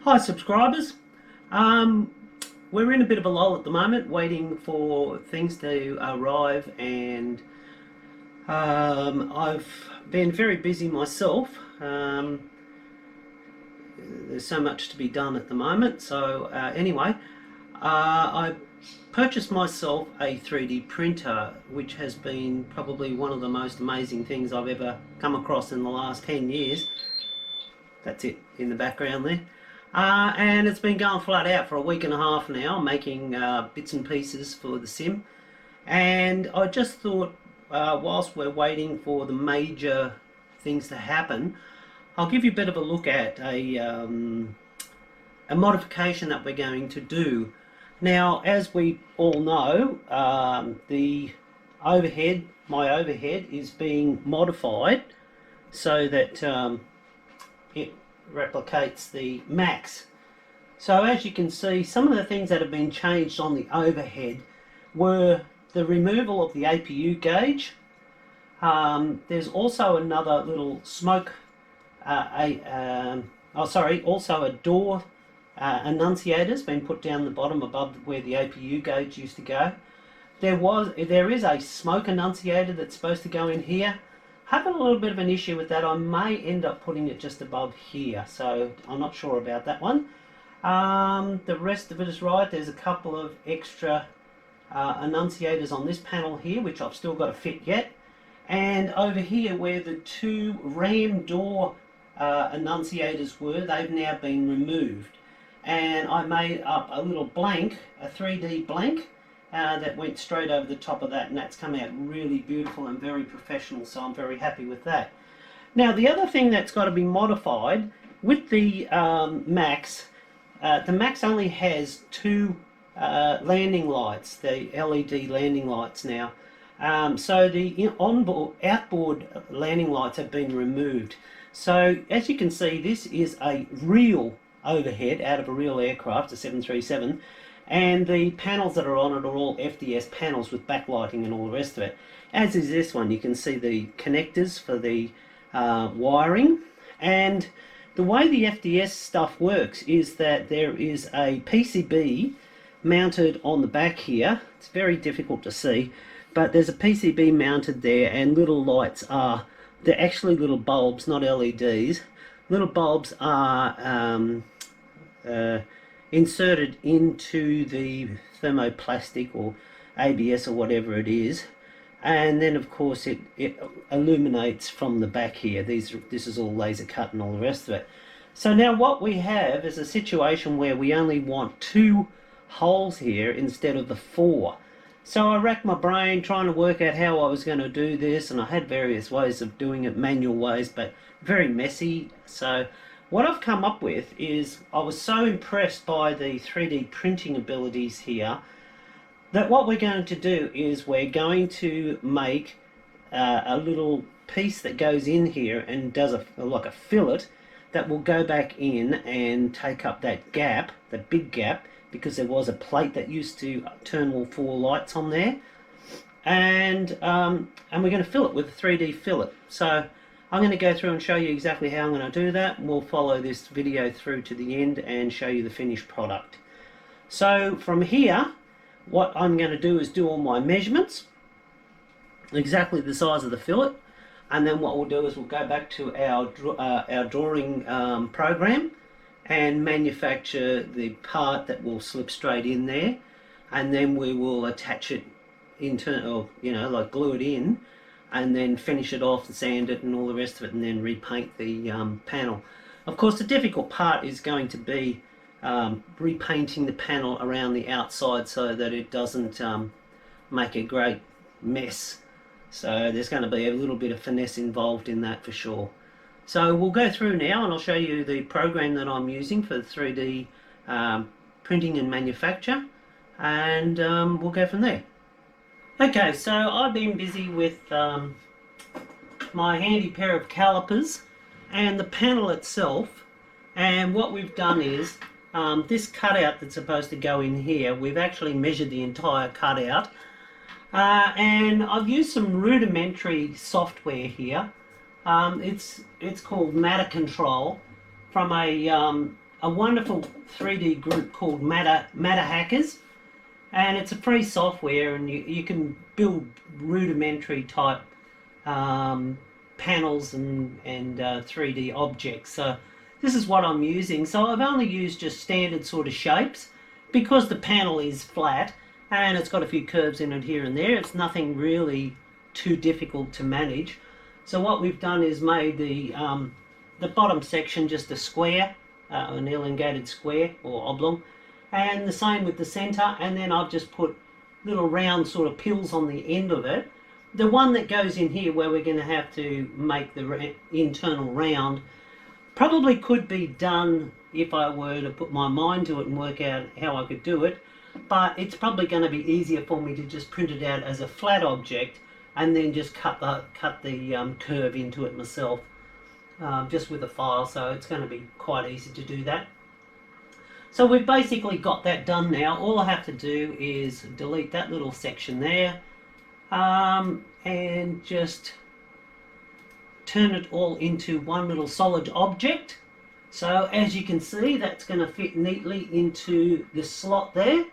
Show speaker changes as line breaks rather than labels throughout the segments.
Hi subscribers. We're in a bit of a lull at the moment, waiting for things to arrive, and I've been very busy myself. There's so much to be done at the moment. So anyway, I purchased myself a 3D printer, which has been probably one of the most amazing things I've ever come across in the last 10 years. That's it in the background there. And it's been going flat out for a week and a half now, making bits and pieces for the sim. And I just thought, whilst we're waiting for the major things to happen, I'll give you a bit of a look at a modification that we're going to do. Now, as we all know, the overhead, my overhead, is being modified so that it replicates the max. So as you can see, some of the things that have been changed on the overhead were the removal of the APU gauge. There's also another little smoke, also a door annunciator's been put down the bottom above where the APU gauge used to go. There is a smoke annunciator that's supposed to go in here. Having a little bit of an issue with that. I may end up putting it just above here, so I'm not sure about that one. The rest of it is right. There's a couple of extra annunciators on this panel here, which I've still got to fit yet. And over here, where the two RAM door annunciators were, they've now been removed. And I made up a little blank, a 3D blank, that went straight over the top of that, and that's come out really beautiful and very professional, so I'm very happy with that. Now, the other thing that's got to be modified with the Max, the Max only has two landing lights, the LED landing lights now. So the outboard landing lights have been removed. So as you can see, this is a real overhead out of a real aircraft, a 737. And the panels that are on it are all FDS panels with backlighting and all the rest of it. As is this one. You can see the connectors for the wiring. And the way the FDS stuff works is that there is a PCB mounted on the back here. It's very difficult to see, but there's a PCB mounted there, and little lights are, they're actually little bulbs, not LEDs. Little bulbs are inserted into the thermoplastic or ABS or whatever it is, and then of course it illuminates from the back here. This is all laser cut and all the rest of it. So now what we have is a situation where we only want two holes here instead of the four. So I racked my brain trying to work out how I was going to do this, and I had various ways of doing it, manual ways, but very messy. So what I've come up with is, I was so impressed by the 3D printing abilities here, that what we're going to do is we're going to make a little piece that goes in here and does like a fillet that will go back in and take up that gap, the big gap, because there was a plate that used to turn all four lights on there, and we're going to fill it with a 3D fillet. So I'm going to go through and show you exactly how I'm going to do that. We'll follow this video through to the end and show you the finished product. So from here, what I'm going to do is do all my measurements, exactly the size of the fillet, and then what we'll do is we'll go back to our drawing program and manufacture the part that will slip straight in there, and then we will attach it or like glue it in, and then finish it off and sand it and all the rest of it, and then repaint the panel. Of course, the difficult part is going to be repainting the panel around the outside so that it doesn't make a great mess. So there's going to be a little bit of finesse involved in that for sure. So we'll go through now and I'll show you the program that I'm using for 3D printing and manufacture, and we'll go from there. Okay, so I've been busy with my handy pair of calipers and the panel itself, and what we've done is this cutout that's supposed to go in here, we've actually measured the entire cutout, and I've used some rudimentary software here. It's called Matter Control from a a wonderful 3D group called Matter Hackers, and it's a free software, and you can build rudimentary type panels and 3D objects. So this is what I'm using. So I've only used just standard sort of shapes because the panel is flat and it's got a few curves in it here and there. It's nothing really too difficult to manage. So what we've done is made the bottom section just a square, an elongated square or oblong, and the same with the center, and then I've just put little round sort of pills on the end of it. The one that goes in here where we're going to have to make the internal round probably could be done if I were to put my mind to it and work out how I could do it, but it's probably going to be easier for me to just print it out as a flat object and then just cut the curve into it myself, just with a file. So it's going to be quite easy to do that. So we've basically got that done now. All I have to do is delete that little section there, and just turn it all into one little solid object. So as you can see, that's going to fit neatly into the slot there,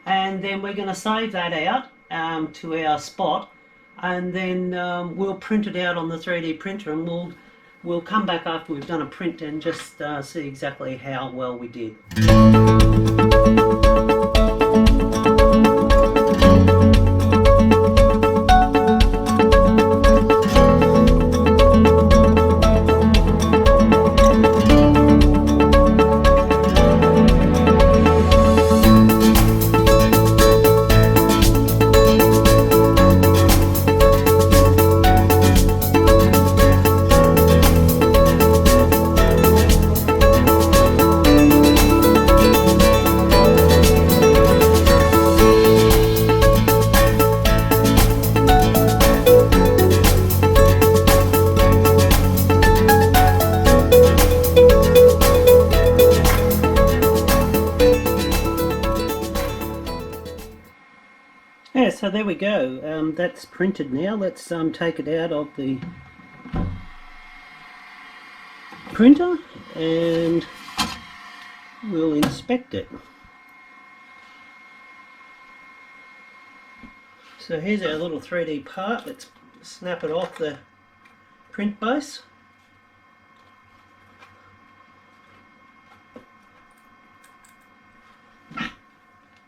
and then we're going to save that out to our spot, and then we'll print it out on the 3D printer, and we'll come back after we've done a print and just see exactly how well we did. Yeah, so there we go. That's printed now. Let's take it out of the printer and we'll inspect it. So here's our little 3D part. Let's snap it off the print base.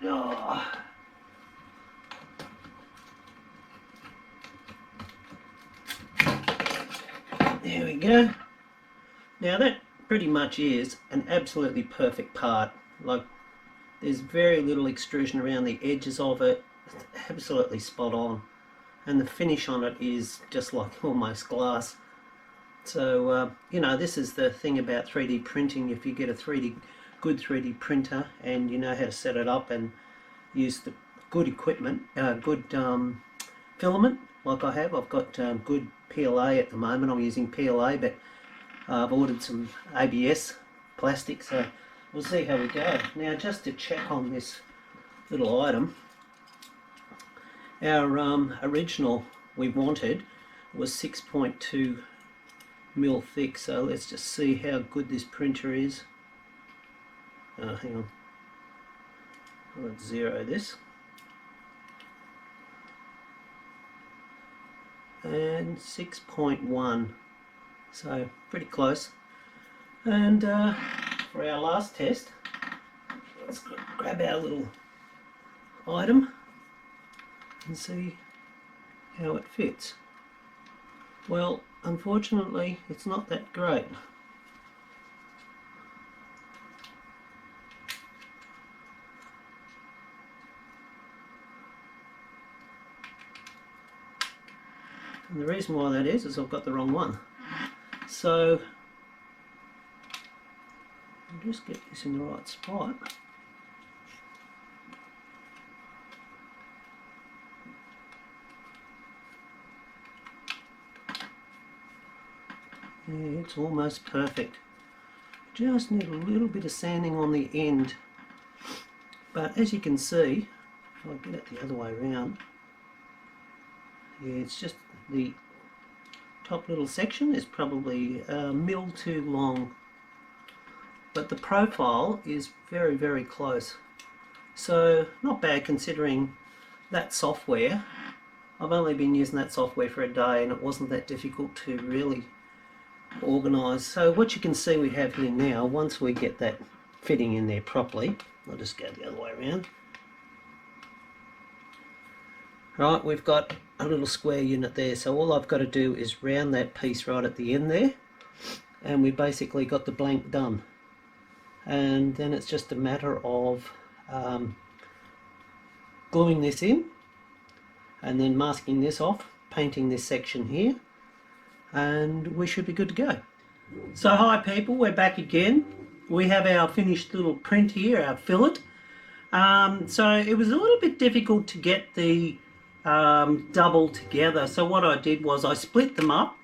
Oh. There we go. Now that pretty much is an absolutely perfect part. Like, there's very little extrusion around the edges of it. It's absolutely spot on, and the finish on it is just like almost glass. So you know, this is the thing about 3D printing. If you get a good 3D printer and you know how to set it up and use the good equipment, good filament like I have. I've got good PLA at the moment. I'm using PLA, but I've ordered some ABS plastic, so we'll see how we go. Now, just to check on this little item, our original we wanted was 6.2 mil thick, so let's just see how good this printer is. Hang on, let's zero this. And 6.1, so pretty close. And for our last test, let's grab our little item and see how it fits. Well, unfortunately, it's not that great. And the reason why that is I've got the wrong one. So I'll just get this in the right spot. Yeah, it's almost perfect. Just need a little bit of sanding on the end. But as you can see, if I get it the other way around, yeah, it's just the top little section is probably a mil too long but the profile is very, very close. So not bad considering that software. I've only been using that software for a day and it wasn't that difficult to really organise. So what you can see we have here now, once we get that fitting in there properly, I'll just go the other way around. Right, we've got a little square unit there, so all I've got to do is round that piece right at the end there, and we basically got the blank done. And then it's just a matter of gluing this in and then masking this off, painting this section here, and we should be good to go. So hi people, we're back again. We have our finished little print here, our fillet. So it was a little bit difficult to get the double together, so what I did was I split them up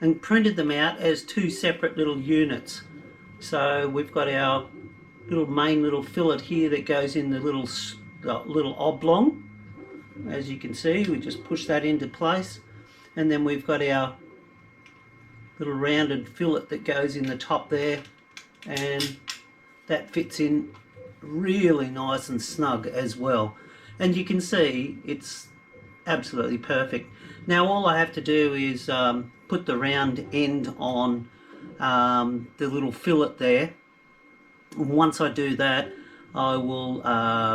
and printed them out as two separate little units. So we've got our main little fillet here that goes in the little oblong. As you can see, we just push that into place, and then we've got our little rounded fillet that goes in the top there, and that fits in really nice and snug as well. And you can see it's absolutely perfect. Now all I have to do is put the round end on the little fillet there. Once I do that, I will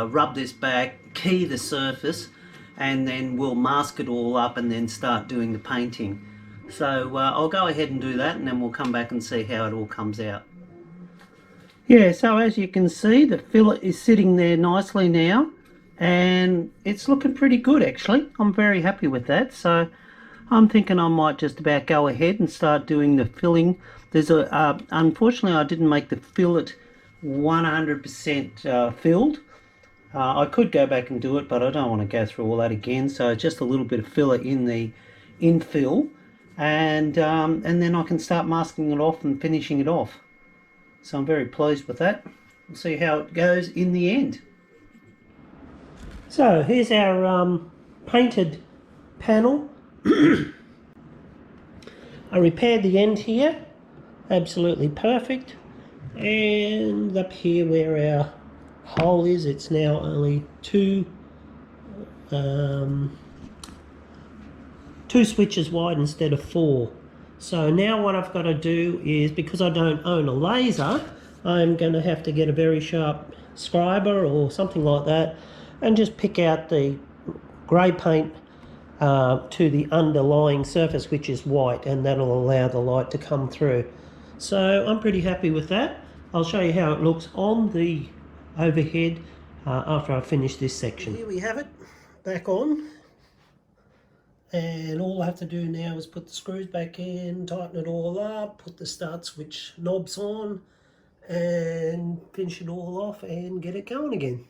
rub this back, key the surface, and then we'll mask it all up and then start doing the painting. So I'll go ahead and do that, and then we'll come back and see how it all comes out. Yeah, so as you can see, the fillet is sitting there nicely now, and it's looking pretty good actually. I'm very happy with that, so I'm thinking I might just about go ahead and start doing the filling. There's unfortunately I didn't make the fillet 100% filled. I could go back and do it, but I don't want to go through all that again, so just a little bit of filler in the infill, and then I can start masking it off and finishing it off. So I'm very pleased with that. We'll see how it goes in the end. So here's our painted panel. I repaired the end here, absolutely perfect. And up here where our hole is, it's now only two switches wide instead of 4. So now what I've got to do is, because I don't own a laser, I'm going to have to get a very sharp scriber or something like that and just pick out the grey paint to the underlying surface, which is white, and that'll allow the light to come through. So I'm pretty happy with that. I'll show you how it looks on the overhead after I finish this section. Here we have it, back on. And all I have to do now is put the screws back in, tighten it all up, put the start switch knobs on, and finish it all off and get it going again.